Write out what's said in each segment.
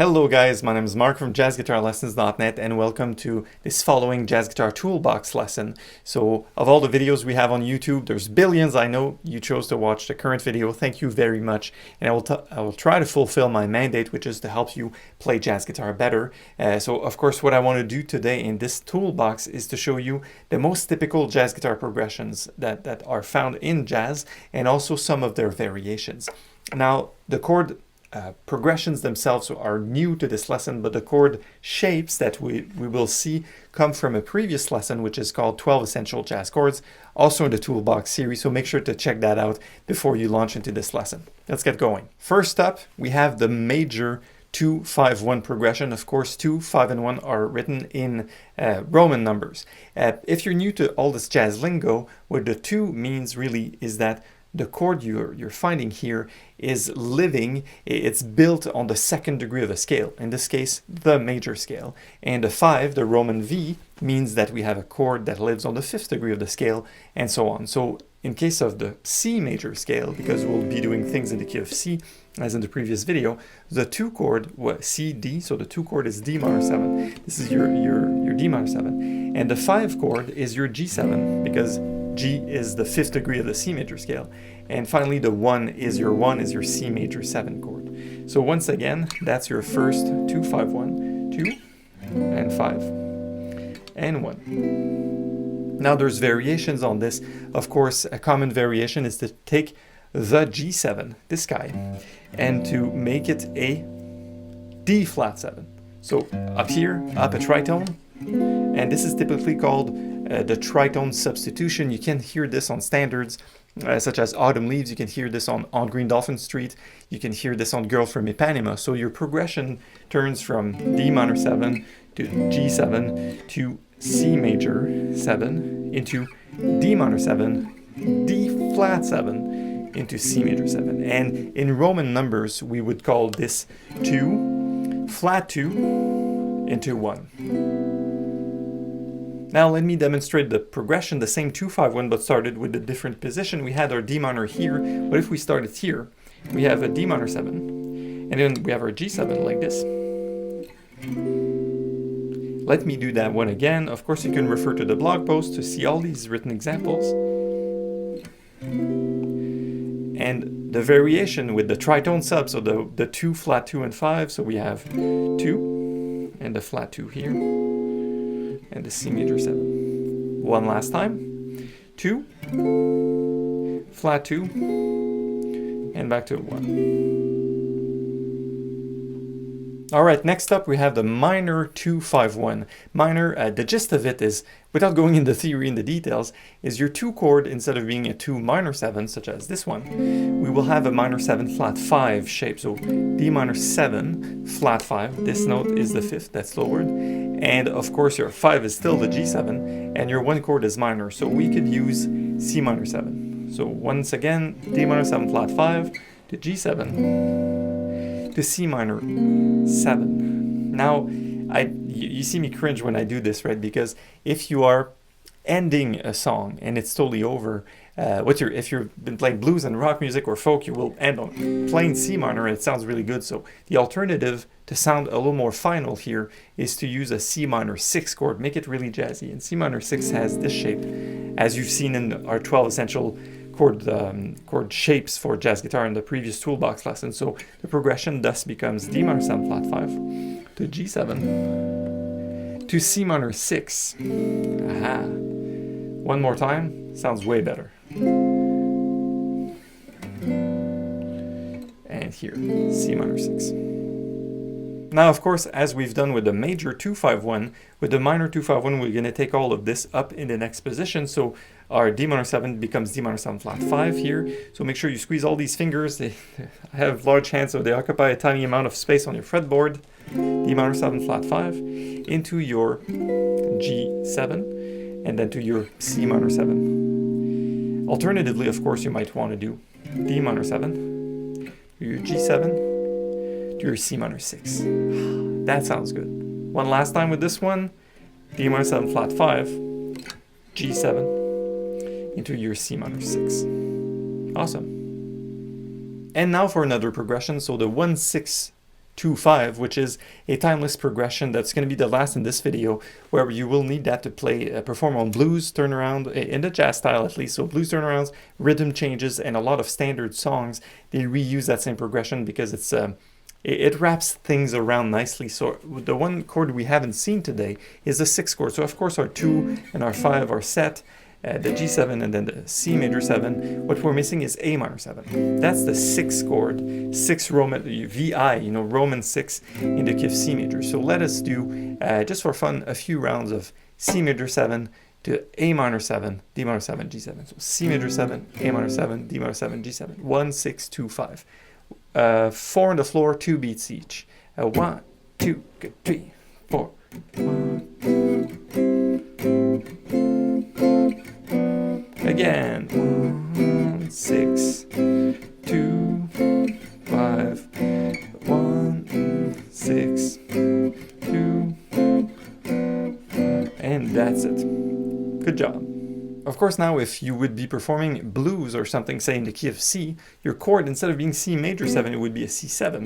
Hello guys, my name is Marc from jazzguitarlessons.net and welcome to this following Jazz Guitar Toolbox lesson. So of all the videos we have on YouTube, there's billions. I know you chose to watch the current video. Thank you very much. And I will try to fulfill my mandate, which is to help you play jazz guitar better. So of course what I want to do today in this toolbox is to show you the most typical jazz guitar progressions that are found in jazz and also some of their variations. Now the chord progressions themselves are new to this lesson, but the chord shapes that we will see come from a previous lesson, which is called 12 Essential Jazz Chords, also in the Toolbox series, so make sure to check that out before you launch into this lesson. Let's get going. First up, we have the major 2-5-1 progression. Of course, 2, 5, and 1 are written in Roman numbers. If you're new to all this jazz lingo, what the 2 means really is that the chord you're finding here is living, it's built on the second degree of a scale, in this case the major scale. And the 5, the Roman V, means that we have a chord that lives on the 5th degree of the scale, and so on. So in case of the C major scale, because we'll be doing things in the key of C, as in the previous video, the 2 chord was C, D, so the 2 chord is D minor 7. This is your D minor 7. And the 5 chord is your G7, because G is the 5th degree of the C major scale. And finally, the 1 is your C major 7 chord. So once again, that's your first 2-5-1, 2 and 5 and 1. Now there's variations on this. Of course, a common variation is to take the G7, this guy, and to make it a D flat 7. So up here, up a tritone, and this is typically called the tritone substitution. You can hear this on standards such as Autumn Leaves. You can hear this on Green Dolphin Street. You can hear this on Girl from Ipanema. So your progression turns from D minor 7 to G7 to C major 7 into D minor 7, D flat 7 into C major 7. And in Roman numbers, we would call this 2, flat 2 into 1. Now let me demonstrate the progression, the same 2-5-1, but started with a different position. We had our D minor here, but if we started here, we have a D minor 7, and then we have our G7 like this. Let me do that one again. Of course, you can refer to the blog post to see all these written examples. And the variation with the tritone sub, so the 2, flat 2, and 5, so we have 2, and the flat 2 here, and the C major 7. One last time. 2, flat 2, and back to 1. Alright, next up we have the minor 2-5-1. Minor, the gist of it is, without going into theory and the details, is your 2 chord, instead of being a 2 minor 7, such as this one, we will have a minor 7 flat 5 shape. So D minor 7, flat 5, this note is the 5th, that's lowered. And of course your 5 is still the G7, and your 1 chord is minor, so we could use C minor 7. So once again, D minor 7 flat 5 to G7 to C minor 7. Now, you see me cringe when I do this, right? Because if you are ending a song and it's totally over, if you've been playing blues and rock music or folk, you will end on plain C minor and it sounds really good. So the alternative to sound a little more final here is to use a C minor 6 chord, make it really jazzy. And C minor 6 has this shape, as you've seen in our 12 essential chord shapes for jazz guitar in the previous toolbox lesson. So the progression thus becomes D minor 7 flat 5 to G7 to C minor 6. Aha. One more time, sounds way better. And here, C minor 6. Now, of course, as we've done with the major 2-5-1, with the minor 2-5-1, we're going to take all of this up in the next position. So our D minor 7 becomes D minor 7 flat 5 here. So make sure you squeeze all these fingers. They have large hands, so they occupy a tiny amount of space on your fretboard. D minor 7 flat 5 into your G7, and then to your C minor 7. Alternatively, of course, you might want to do D minor 7 to your G7 to your C minor 6. That sounds good. One last time with this one. D minor 7 flat 5, G7 into your C minor 6. Awesome. And now for another progression. So the 1-6 1-6-2-5, which is a timeless progression that's going to be the last in this video, where you will need that to play, perform on blues turnaround, in the jazz style at least. So blues turnarounds, rhythm changes, and a lot of standard songs, they reuse that same progression because it's it wraps things around nicely. So the one chord we haven't seen today is the 6th chord. So of course our 2 and our 5 are set, the G7 and then the C major 7. What we're missing is A minor 7. That's the 6th chord, 6 Roman, VI, you know, Roman 6 in the key of C major. So let us do, just for fun, a few rounds of C major 7 to A minor 7, D minor 7, G7. So C major 7, A minor 7, D minor 7, G7. 1-6-2-5. 4 on the floor, 2 beats each. 1, 2, 3, 4. 1. Again. 1, 6, 2, 5. 1, 6, 2, 5. And that's it. Good job. Of course, now if you would be performing blues or something, say in the key of C, your chord, instead of being C major 7, it would be a C7.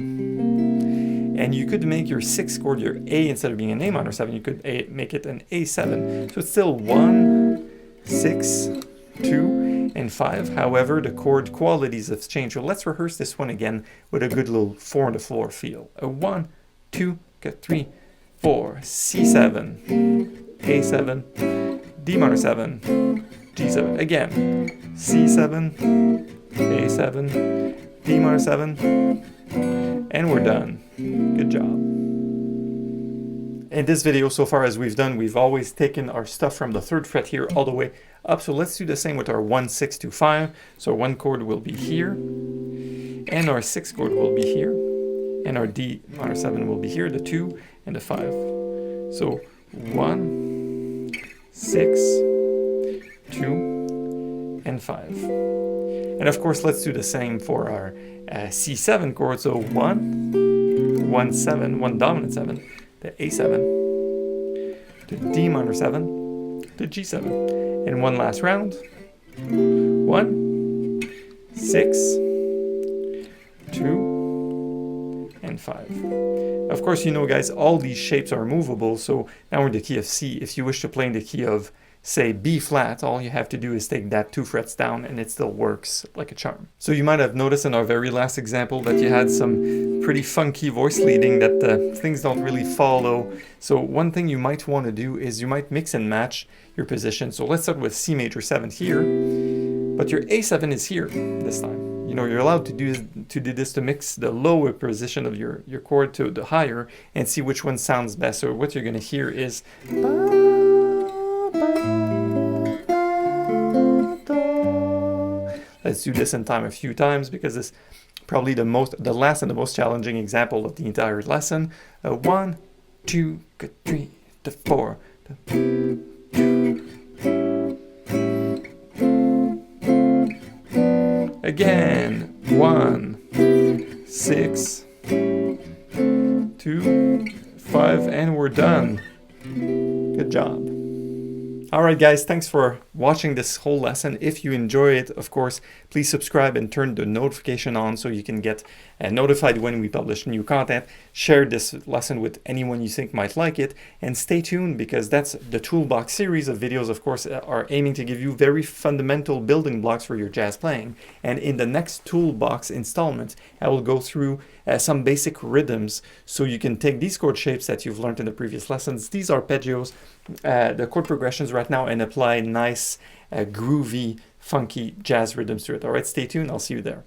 And you could make your 6th chord your A, instead of being an A minor 7, you could make it an A7. So it's still 1, 6, 2, and 5. However, the chord qualities have changed. So let's rehearse this one again with a good little 4 on the floor feel. 1, 2, 3, 4, C7, A7, D minor 7, G7. Again, C7, A7, D minor 7, and we're done. Good job. In this video, so far as we've done, we've always taken our stuff from the 3rd fret here all the way up. So let's do the same with our 1-6-2-5. So one chord will be here, and our 6th chord will be here, and our D minor 7 will be here, the 2 and the 5. So 1, 6, 2, and 5. And of course, let's do the same for our C7 chord. So 1, 1, 7, 1 dominant 7, the A7, the D minor 7, the G7. And one last round. 1, 6, 2, and 5. Of course, you know, guys, all these shapes are movable. So now we're in the key of C. If you wish to play in the key of, say, B flat, all you have to do is take that 2 frets down and it still works like a charm. So you might have noticed in our very last example that you had some pretty funky voice leading that things don't really follow. So one thing you might want to do is you might mix and match your position. So let's start with C major 7 here, but your A7 is here this time. You know, you're allowed to do this to mix the lower position of your chord to the higher and see which one sounds best. So what you're going to hear is, let's do this in time a few times because it's probably the last and the most challenging example of the entire lesson. 1, 2, 3, 4. Again, 1, 6, 2, 5, and we're done. Good job. Alright guys, thanks for watching this whole lesson. If you enjoy it, of course, please subscribe and turn the notification on so you can get notified when we publish new content. Share this lesson with anyone you think might like it, and stay tuned because that's the Toolbox series of videos, of course, are aiming to give you very fundamental building blocks for your jazz playing. And in the next Toolbox installment, I will go through some basic rhythms so you can take these chord shapes that you've learned in the previous lessons, these arpeggios, the chord progressions right now, and apply nice, groovy, funky jazz rhythms to it. All right, stay tuned. I'll see you there.